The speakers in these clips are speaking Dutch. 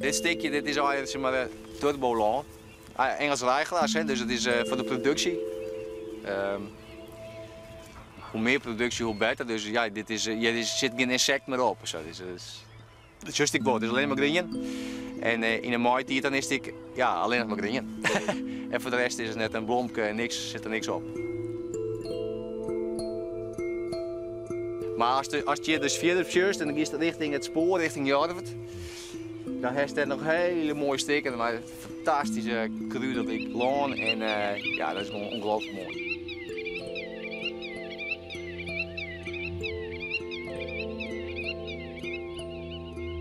Dit stukje dit is eigenlijk zeg maar, turbolaan. Engels rijglas, dus het is voor de productie. Hoe meer productie, hoe beter. Dus ja, dit is, er zit geen insect meer op. Zo. Het is just het is alleen maar groen. En in de maaitijd dan is het ja, alleen nog maar groen. En voor de rest is het net een blomke en zit er niks op. Maar als je dus verder stuurt en dan is het richting het spoor, richting Jarvert, dan heeft het nog hele mooie steken, maar fantastische kruidige laan en ja, dat is gewoon ongelooflijk mooi.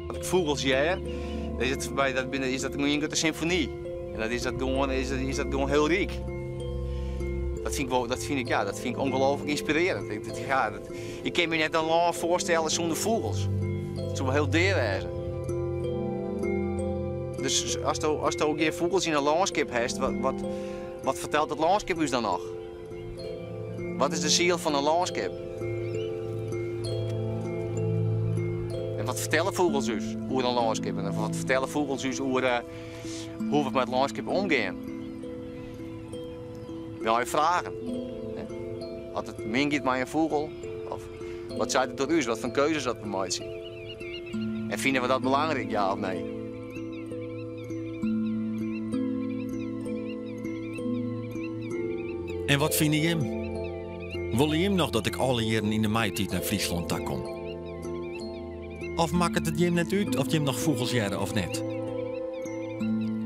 Wat ik vogels hier, dan is het voorbij dat binnen is dat een symfonie en dat is dat gewoon heel rijk. Dat vind ik ongelooflijk inspirerend. Ik kan me net een land voorstellen zonder vogels. Het zou wel heel deer zijn. Dus als je ook geen vogels in een landschap hebt, wat vertelt het landschap ons dan nog? Wat is de ziel van een landschap? En wat vertellen vogels ons over een landschap? En wat vertellen vogels ons over hoe we met het landschap omgaan? Wil je vragen? Had het mingiet met een vogel? Of wat zei het tot u? Wat voor keuzes dat we moeten zien? En vinden we dat belangrijk, ja of nee? En wat vind je hem? Wil je hem nog dat ik alle jaren in de maaitijd naar Friesland kom? Of maakt het hem net uit of je hem nog vogels jaren of net?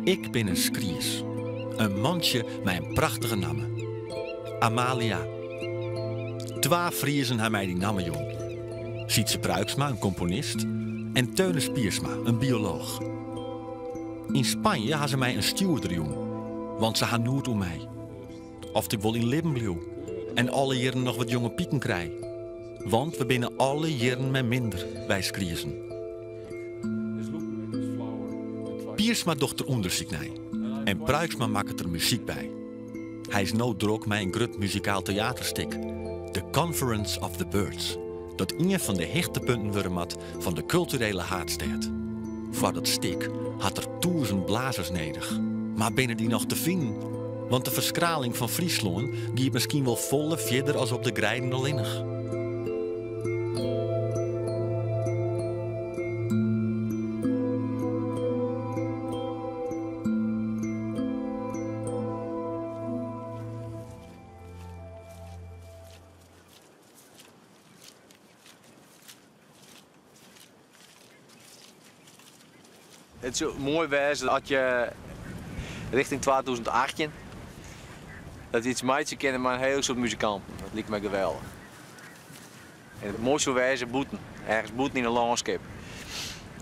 Ik ben een skries. Een mandje met een prachtige naam. Amalia. 2 Friezen hebben mij die naam jong. Sietse Pruiksma, een componist. En Teunis Piersma, een bioloog. In Spanje hadden ze mij een steward jong. Want ze gaan nooit om mij. Of ik wil in leven blijven. En alle jaren nog wat jonge pieken krijg. Want we binnen alle jaren met minder, wij skriezen. Piersma dochter onderzoek naar. En Pruiksma maakt er muziek bij. Hij is nou druk met een groot muzikaal theaterstuk. The Conference of the Birds. Dat een van de hechtepunten wordt van de culturele haardstad. Voor dat stuk had er 1000 blazers nodig. Maar binnen die nog te vinden? Want de verskraling van Friesland gaat misschien wel volle verder als op de Grijden alleenig. Het zou mooi wezen als je richting 2018 dat je iets meidje kennen maar een heel soort muzikanten. Dat lijkt me geweldig. En het mooiste zou wezen boeten. Ergens boeten in een landschap.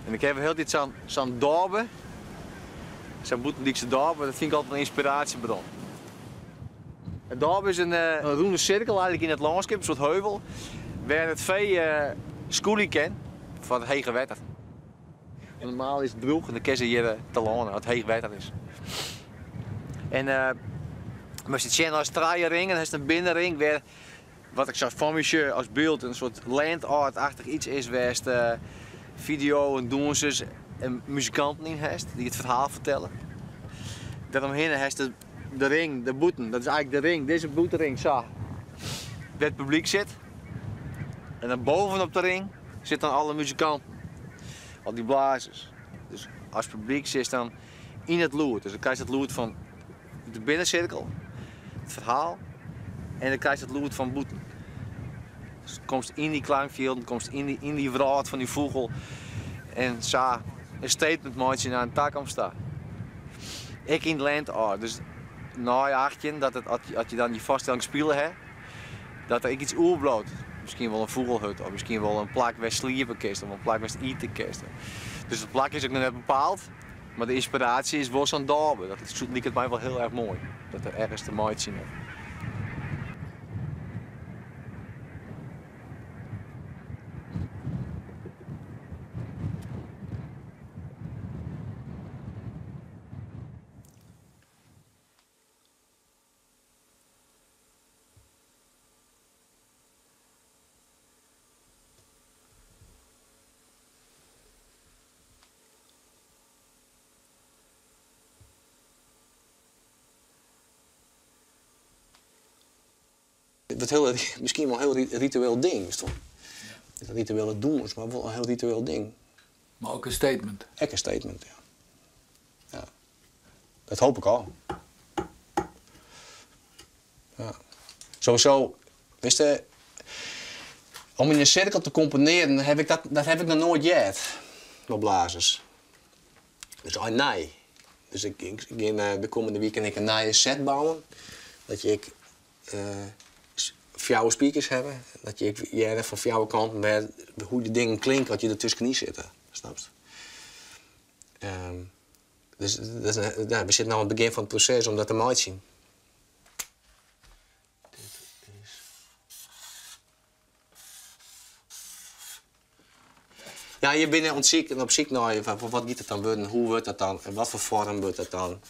En ik heb heel dit zo'n dorpen. Zo'n boetendikse dorpen, dat vind ik altijd een inspiratiebron. Het dorp is een ronde cirkel eigenlijk in het landschap, een soort heuvel. Waar het veel schoolie kent van het hege water. Normaal is het droog en dan kun je hier te landen, het heeg water is. En maar als je als ring en dan is het een binnenring waar, wat ik zo van me als beeld, een soort land art-achtig iets is waar video en dansers en muzikanten in heeft die het verhaal vertellen. Daaromheen heeft de ring, de boeten, dat is eigenlijk de ring, deze boetenring zo, waar het publiek zit. En dan bovenop de ring zitten dan alle muzikanten. Al die blazers. Dus als het publiek zit dan in het lood. Dus dan krijg je het lood van de binnencirkel, het verhaal, en dan krijg je het lood van boeten. Dus het komt in die klankveld, het komt in die wraad van die vogel en zo een statement maakt je naar een takom staan. Ik in het land, dus na je achtje, dat het, als je dan die vaststelling spelen hebt, dat er iets oerbloot. Misschien wel een vogelhut of misschien wel een plak waar sliepen kist of een plak waar eten kist. Dus de plak is ook nog net bepaald, maar de inspiratie is wel zo'n dorpen. Dat lijkt het mij wel heel erg mooi, dat er ergens te mooi zien is. Het hele, misschien wel een heel ritueel ding is toch? Het rituele doen is maar wel een heel ritueel ding. Maar ook een statement. Echt een statement, ja. Dat hoop ik al. Ja. Sowieso, wist je, om in een cirkel te componeren, dat heb ik nog nooit gehad. Met blazers. Dus nee. Dus ik ga de komende weekend een nieuwe set bouwen. Dat je fjouwe speakers hebben. Dat je van fjouwe kanten met hoe die dingen klinken, dat je er tussenin zitten. Snap je? Dus we zitten nu aan het begin van het proces om dat te mooi te zien. Ja, je bent op zoek naar wat gaat het dan worden, hoe wordt dat dan, en wat voor vorm wordt dat dan,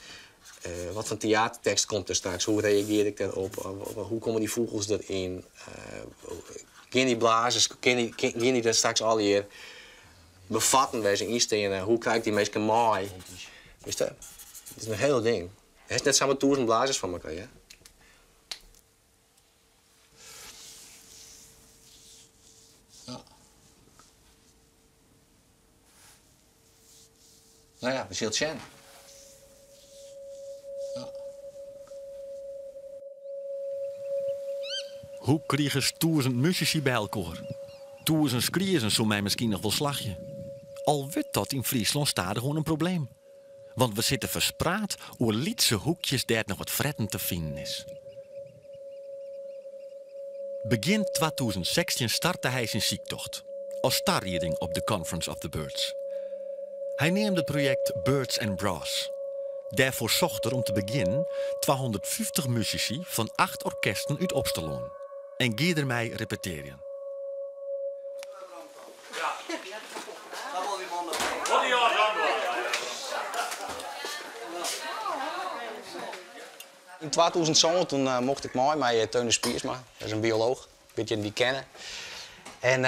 wat voor theatertekst komt er straks, hoe reageer ik daarop, hoe komen die vogels erin, gaan die blazers, gaan die dat straks al hier bevatten bij zijn instenen, hoe krijg ik die mensen mooi, weet je? Het is een heel ding. Het is net samen 1000 blazers van elkaar, ja? Nou ja, we zullen het zien. Ja. Hoe krijgen ze 1000 muzici bij elkaar? 1000 skriezen zou mij misschien nog wel slagje. Al wordt dat in Friesland stadig gewoon een probleem. Want we zitten verspraat over lietse hoekjes daar nog wat fretten te vinden is. Begin 2016 startte hij zijn ziektocht. Als starreding op de Conference of the Birds. Hij neemt het project Birds and Brass. Daarvoor zocht er om te beginnen 250 muzici van 8 orkesten uit Opstelon. En gie ermee repeteren. In 2007 toen mocht ik mooi met Teun de Spiersma, dat is een bioloog, een beetje die kennen. En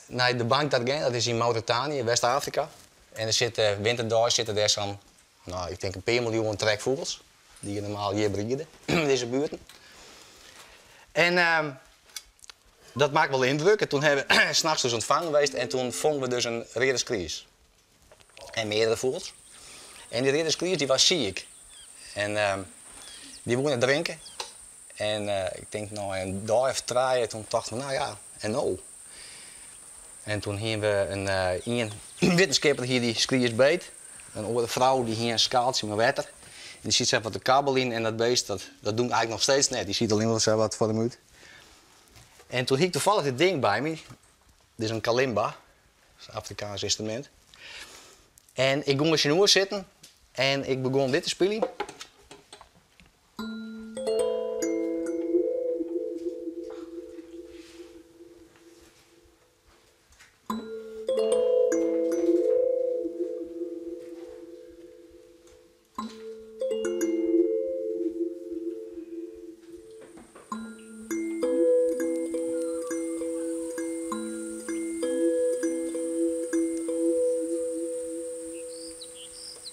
naar de bank dat is in Mauritanië, West-Afrika. En er zitten winterdag zitten daar zo'n, nou, ik denk een paar miljoen trekvogels. Die je normaal hier breeden, in deze buurten. En dat maakt wel indruk. En toen hebben we 's nachts dus ontvangen geweest en toen vonden we dus een riddersklies. En meerdere vogels. En die riddersklies die was ziek. En die wouden drinken. En ik denk nou een dag of 3, toen dachten we nou ja, en nou. En toen hebben we een wetenschapper hier die skriers beet. Een oude vrouw die hier een skaaltje met water. En die ziet zelf wat de kabel in en dat beest dat doen eigenlijk nog steeds net. Die ziet alleen wel zo wat voor hem uit. En toen hiek toevallig dit ding bij me. Dit is een kalimba. Dat is een Afrikaans instrument. En ik ging in zijn oor zitten en ik begon dit te spelen.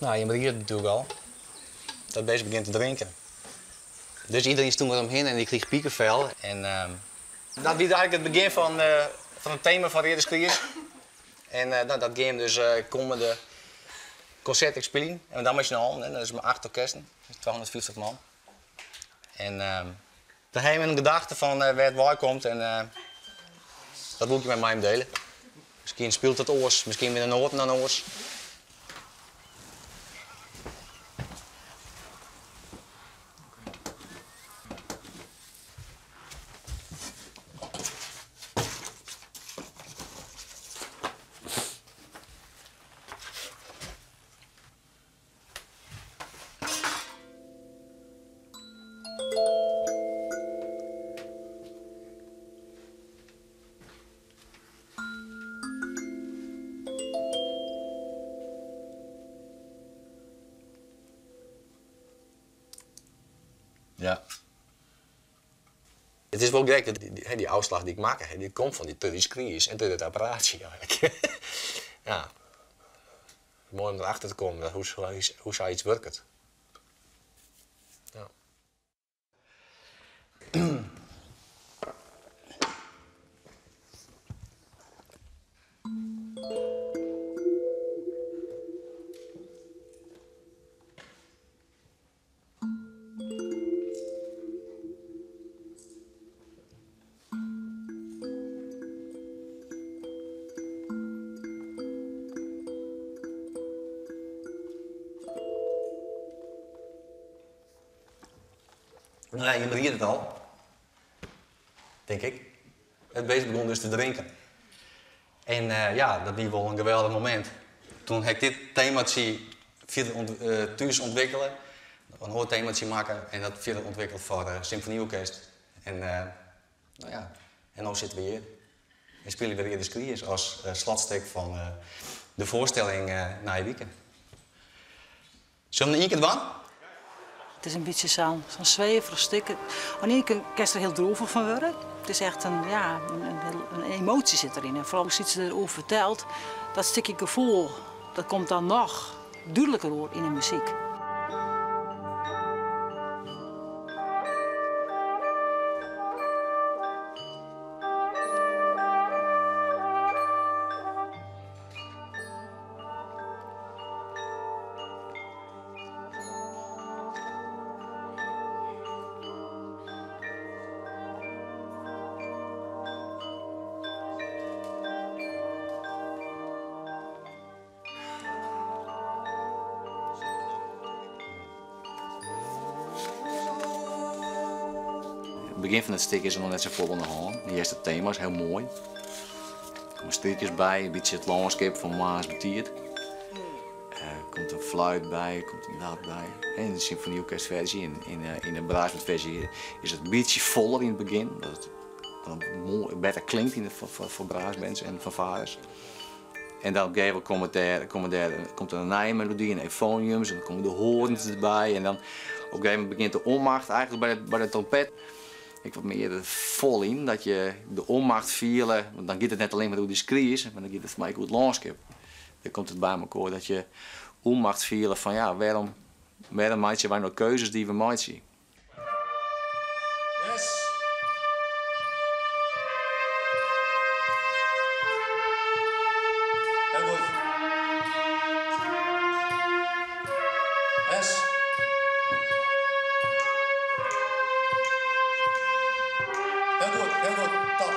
Nou, je merkt het natuurlijk al. Dat beest begint te drinken. Dus iedereen stond eromheen en die kreeg piekenvel. En dat was eigenlijk het begin van het thema van Ridderskliers. En dat game dus komen de concerten spelen. En dan met je al, dat is maar 8 orkesten, dus 250 man. En dan hebben we een gedachte van waar het waar komt en dat wil ik met mij delen. Misschien speelt het oors, misschien met een noot naar oors. Ja. Het is wel gek dat die uitslag die ik maak, die komt van die screens en door het apparaatje eigenlijk. Ja. Mooi om erachter te komen hoe zoiets werkt. Ja. Nou ja, je begint het al. Denk ik. Het beest begon dus te drinken. En ja, dat was wel een geweldig moment. Toen heb ik dit themaatje verder thuis ontwikkelen. Een hoorthemaatje maken en dat verder ontwikkeld voor symfonieorkest. En nou ja, en nu zitten we hier. En spelen we weer de Skriers als slatstuk van de voorstelling na je weekend. Zullen we nog één keer doen? Het is een beetje zo'n zweverig stuk. Aan de ene kant kan je er heel droevig van worden. Het is echt een emotie zit erin. En vooral als iets erover vertelt, dat stukje gevoel, dat komt dan nog duidelijker door in de muziek. Het begin van het stuk is er nog net zo vol aan de hand. De eerste thema is heel mooi. Er komen stukjes bij, een beetje het landschap van Maas Betiert. Er komt een fluit bij, er komt een naad bij. En in de symfonieorkestversie, in de braasbandversie is het een beetje voller in het begin. Dat het beter klinkt voor braasbands en fanfares. En dan op een gegeven moment komt er een nieuwe melodie en euphoniums en dan komen de hoorns erbij. En dan op een gegeven moment begint de onmacht eigenlijk bij de trompet. Ik wat meer vol in, dat je de onmacht vielen, want dan gaat het net alleen maar hoe die Skriers, maar dan gaat het voor mij goed landschap. Dan komt het bij elkaar dat je onmacht vielen van ja, waarom maak wij nog keuzes die we maken? Yes. Heel goed. Yes. Heel goed. Top.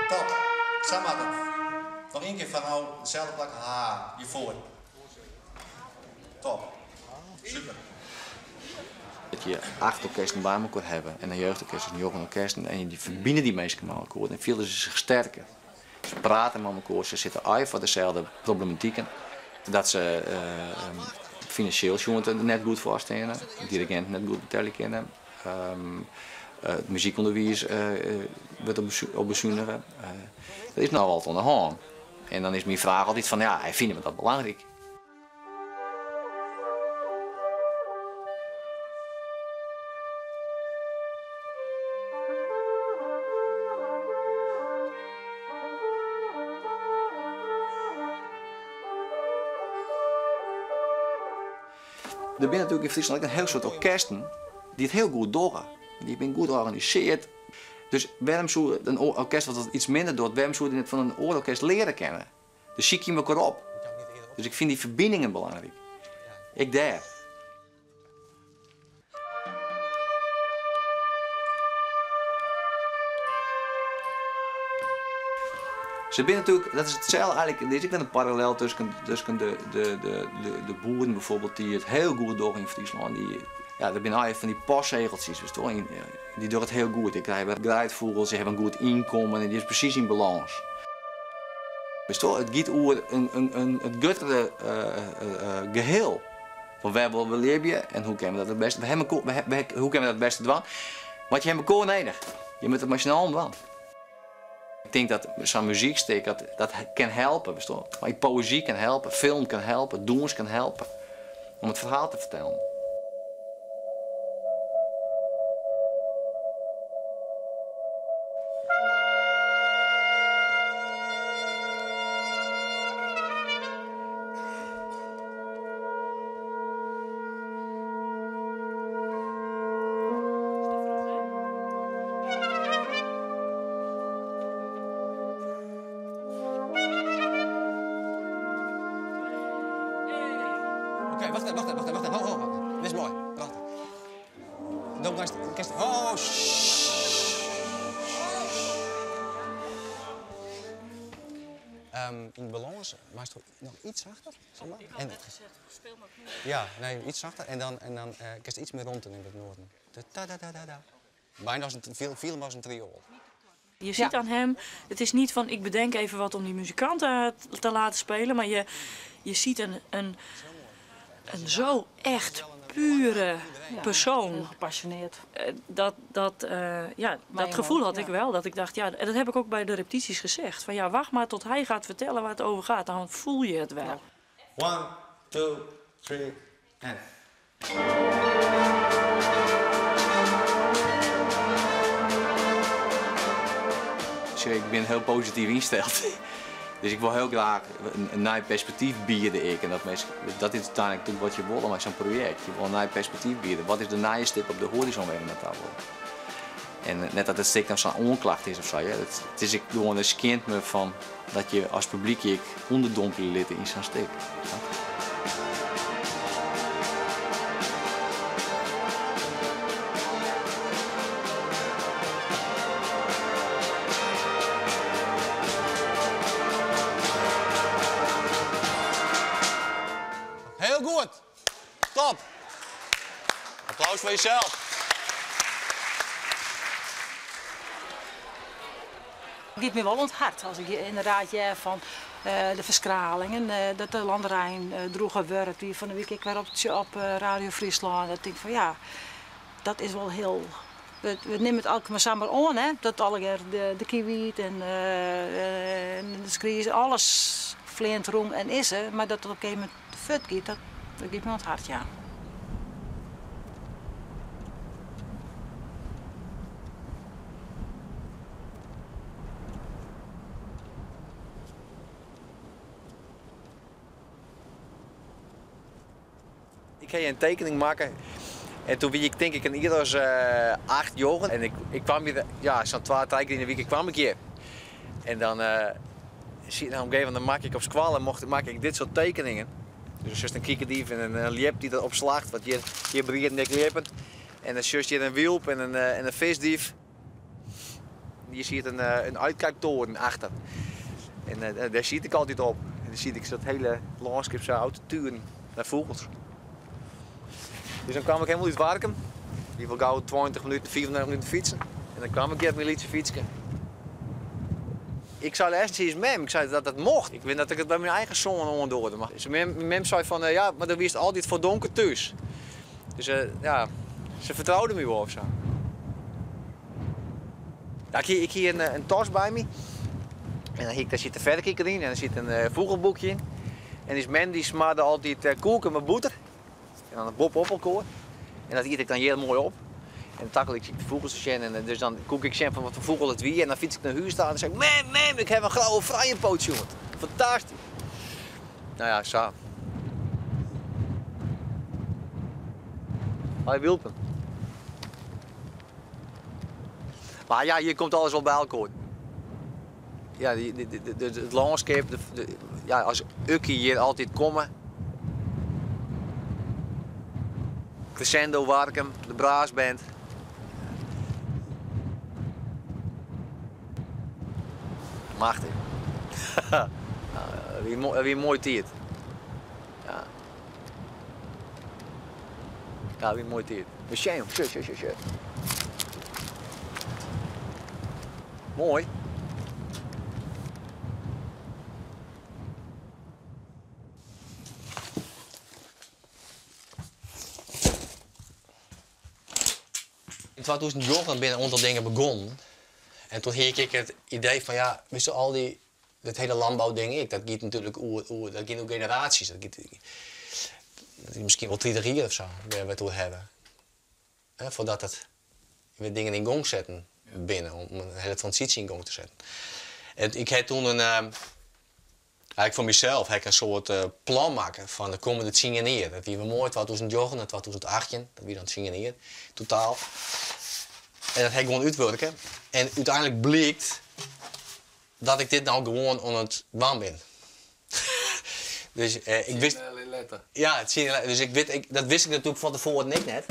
Top. Samaten. Nog één keer van nou, dezelfde plek, hiervoor. Top. Super. Dat je 8 orkesten bij elkaar hebben en een jeugdorkest en een jongerenorkest en die verbinden die mensen met elkaar en vielen ze zich sterker. Ze praten met elkaar, ze zitten uit voor dezelfde problematieken. Dat ze financieel jongen net goed voorstellen, de dirigent net goed betalen kunnen. Het muziekonderwijs wordt op bezuinigen. Dat is nou altijd aan de hand. En dan is mijn vraag altijd van ja, vinden we dat belangrijk? Er zijn natuurlijk in Friesland een heel soort orkesten die het heel goed doen. Die zijn goed georganiseerd. Dus waarom zou een orkest wat iets minder doet, waarom zou je het van een oororkest leren kennen? Dus zie je elkaar op. Dus ik vind die verbindingen belangrijk. Ik daar. Ze zijn natuurlijk, dat is hetzelfde eigenlijk, er is ook een parallel tussen de boeren bijvoorbeeld die het heel goed doen in Friesland. Ja, er zijn eigenlijk van die paszegeltjes, die doen het heel goed. Die krijgen graaidvogels, ze hebben een goed inkomen en die is precies in balans. Het gaat over het grotere geheel. Van waar willen we leven en hoe kunnen we dat het beste, hoe kunnen we dat het beste doen? Want je hebt elkaar nodig. Je moet het maar snel doen. Ik denk dat zo'n muziekstuk dat kan helpen. Maar poëzie kan helpen, film kan helpen, doens kan helpen. Om het verhaal te vertellen. Oké, wacht even. Ho. Dit is mooi. Wacht. Don't guys, oh, shh. in balans. Maar is toch nog iets zachter? Zeg maar. Ik had net gezegd, speel maar knoer. Ja, nee, iets zachter. En dan kist iets meer rond in het noorden. Da-da-da-da-da. Bijna als veel als een triool. Je ziet aan hem, het is niet van ik bedenk even wat om die muzikanten te laten spelen, maar je ziet een zo echt pure persoon. Heel gepassioneerd. Dat gevoel had ik wel. Dat ik dacht, ja, en dat heb ik ook bij de repetities gezegd. Van ja, wacht maar tot hij gaat vertellen waar het over gaat. Dan voel je het wel. 1, 2, 3, en. Ik ben heel positief ingesteld. Dus ik wil heel graag een nieuw perspectief bieden. En dat is uiteindelijk wat je wil met zo'n project. Je wil een nieuw perspectief bieden. Wat is de nieuwe stip op de horizon waar we net over? En net dat het stuk nou zo'n onklacht is of zo. Ja. Het is gewoon een scant me van dat je als publiek onderdompelen lid in zo'n stuk. Ja. Heel goed. Top. Applaus voor jezelf. Het gaat me wel onthard als ik inderdaad van de verskralingen, dat de landerijen droegen werd, die van de week ik weer op Radio Friesland. Dat ik denk van ja, dat is wel heel. We nemen het elke maar samen aan, hè? Dat alle de kiwiet en de skries, alles vleent rond en is er, maar dat het op een gegeven moment fut gaat, dat gaat me onthard, ja. Ik ga je een tekening maken en toen wie ik denk ik een ieder als 8 jaar en ik kwam hier, ja, zo'n 2 keer in de week kwam ik hier. En dan zie je nou op een gegeven moment dan maak ik op squal en maak ik dit soort tekeningen. Dus een kikkerdief en een liep die dat opslacht, wat hier begint nek liepen. En dan zus je een wielp en een visdief. Hier zie je een uitkijktoren achter. En daar zie ik altijd op. En dan zie ik dat hele landschap zo uit de turen naar vogels. Dus dan kwam ik helemaal uit Warkum. Die wil gauw 20 minuten, 34 minuten fietsen. En dan kwam ik hier met mijn lietse fietsen. Ik zei eerst eens mem, ik zei dat het mocht. Ik weet dat ik het bij mijn eigen zoon onderdoorde. Maar mijn mem zei van ja, maar dan wist altijd voor donker thuis. Dus ja, ze vertrouwde me wel of zo. Ja, ik hier een tas bij me. En daar zit een verrekijker in en er zit een vogelboekje in. En die mem die smaarde altijd koeken met boter. En dan een bob op elkaar. En dat eet ik dan heel mooi op. En dan takkel ik de vogels zien en dus dan koek ik van wat voor vogel het wie. En dan fiets ik naar huis staan en zeg ik, mem, ik heb een grauwe vrijenpoot, jongen. Fantastisch. Nou ja, zo. Hij wilpen. Maar ja, hier komt alles wel bij elkaar. Ja, het landschap, ja, als ukkie hier altijd komen. Crescendo, Warkum, de Braasband. Machtig. Weer een mooi tijd. Ja. Ja, weer een mooi tijd. Shit. Mooi. In 2009 ben ik een aantal dingen begonnen. En toen had ik het idee van ja, wist al dat hele landbouwding, dat gaat natuurlijk dat gaat ook generaties. Dat gaat misschien wel 30 jaar of zo, waar we toen hebben. Voordat het weer dingen in gang zetten binnen, om een hele transitie in gang te zetten. En ik heb toen eigenlijk voor mezelf een soort plan maken van de komende 10 jaar. Dat wie we mooi 2009 en 2018, dat wie dan 10 jaar totaal. En dat heb ik gewoon uitwerken. En uiteindelijk blijkt dat ik dit nou gewoon aan het baan ben. Dus ik wist. Ja, dus dat wist ik natuurlijk van tevoren net.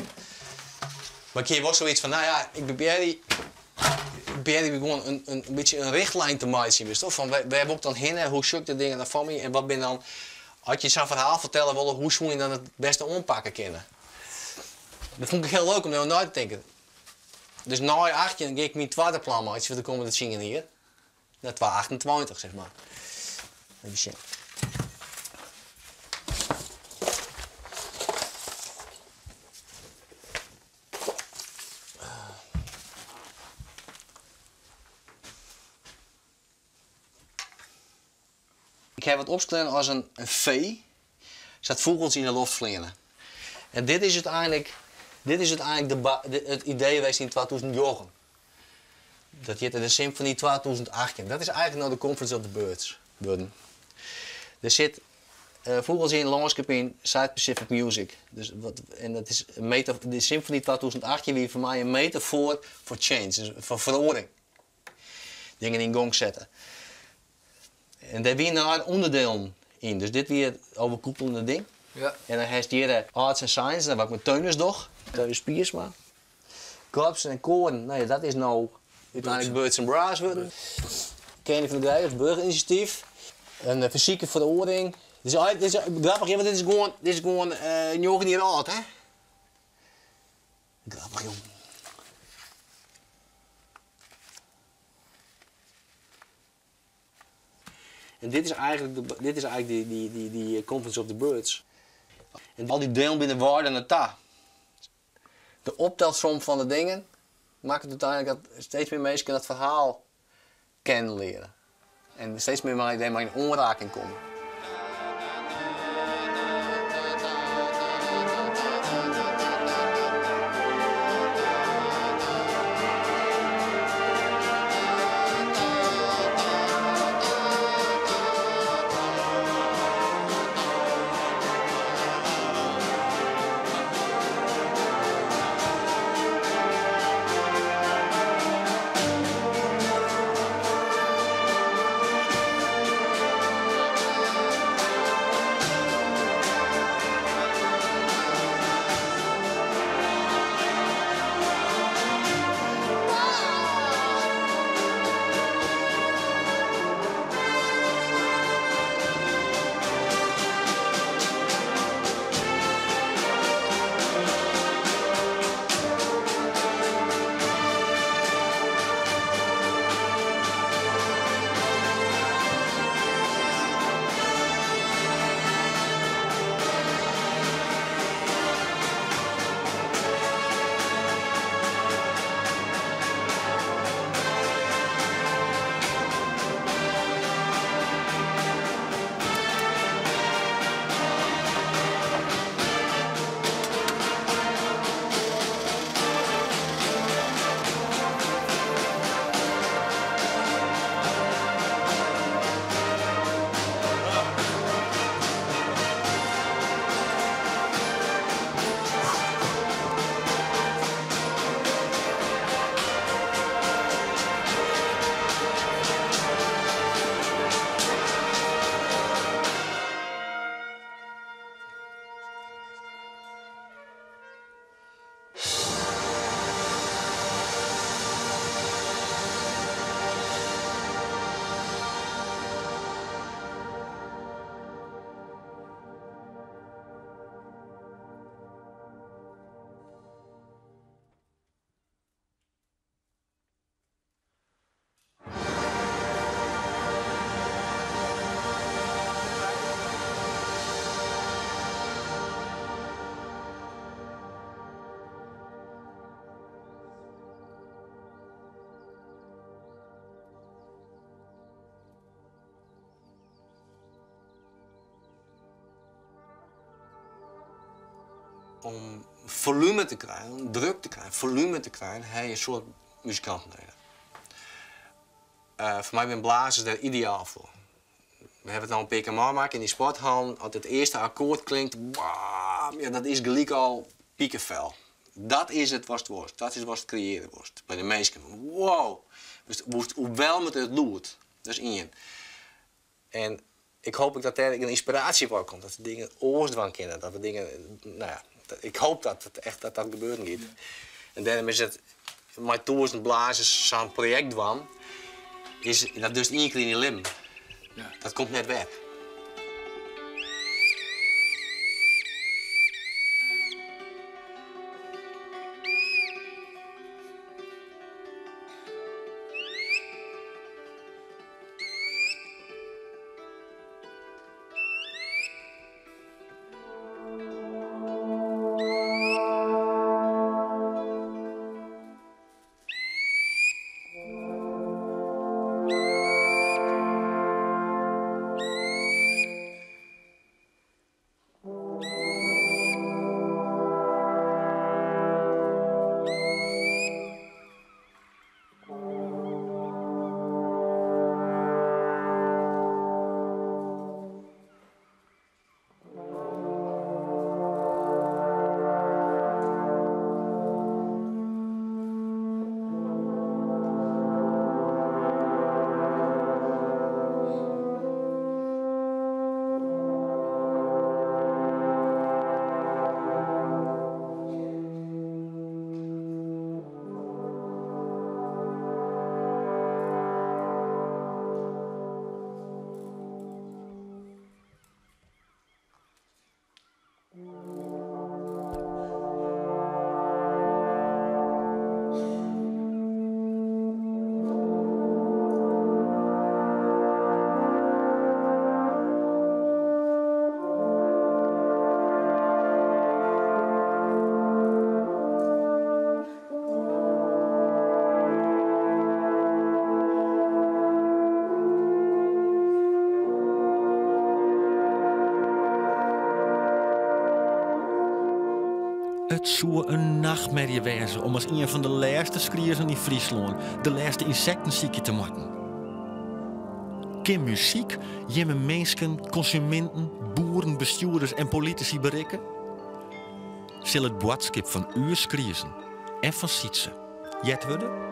Maar ik was zoiets van, nou ja, ik probeer die probeer ik gewoon een beetje een richtlijn te maken. Dus toch? Van, we hebben ook dan heen, hoe zoek de dingen naar van me en wat ben dan, als je zo'n verhaal vertellen wil, hoe zou je dan het beste ompakken kunnen. Dat vond ik heel leuk om daar na te denken. Dus na 18 ga ik mijn tweede plan maken voor de komende 10 jaar. Naar 2028 zeg maar. Even zien. Ik heb het opgeschreven als een V. Zat vogels in de lucht vliegen. En dit is uiteindelijk het idee geweest in 2008. Dat heette de Symfonie 2018. Dat is eigenlijk nou de Conference of the Birds. Er zit vogels in, landschap in, Side Pacific Music. Dus en dat is de Symfonie 2018 wie voor mij een metafoor voor change, dus voor verandering. Dingen in gang zetten. En daar weer naar onderdelen in. Dus dit weer het overkoepelende ding. Ja. En dan heeft hier arts en science, dan wat ik met Teunus doch. Teunus Piersma. Korpsen en koren, nou ja, dat is nou uiteindelijk Birds and Brass worden. Kenny van de Grijs, burgerinitiatief. Een fysieke verordening. Dit is grappig, want dit is gewoon 9 jaar oud, hè? Grappig, joh. En dit is eigenlijk die Conference of the Birds. En al die delen binnen waarden en ta. De optelsom van de dingen maakt het uiteindelijk dat steeds meer mensen het verhaal kennen leren. En steeds meer maar in onraking komen. Om volume te krijgen, om druk te krijgen, volume te krijgen, heb je een soort muzikanten nodig. Voor mij zijn blazers daar ideaal voor. We hebben het al een paar keer maken in die sporthal. Als het eerste akkoord klinkt, bam, ja, dat is gelijk al piekenvel. Dat is het wat het wordt. Dat is wat het creëren wordt. Bij de meesten. Wow! Dus hoewel met het doet. Dat is één. En ik hoop dat er een inspiratie voor komt. Dat de dingen oorsdwang kennen. Dat we dingen, nou ja, ik hoop dat het echt dat gebeuren gaat. En daarom is het met 1000 blazers zo'n project kwam, is dat dus 1 keer in je lim. Ja. Dat komt net weg. Het zou een nachtmerrie wezen om als een van de laatste schriers in Friesland de laatste insectenziekje te maken. Kan muziek je mensen, consumenten, boeren, bestuurders en politici bereiken? Zal het boodschap van uw schriers en van Sietse jet worden?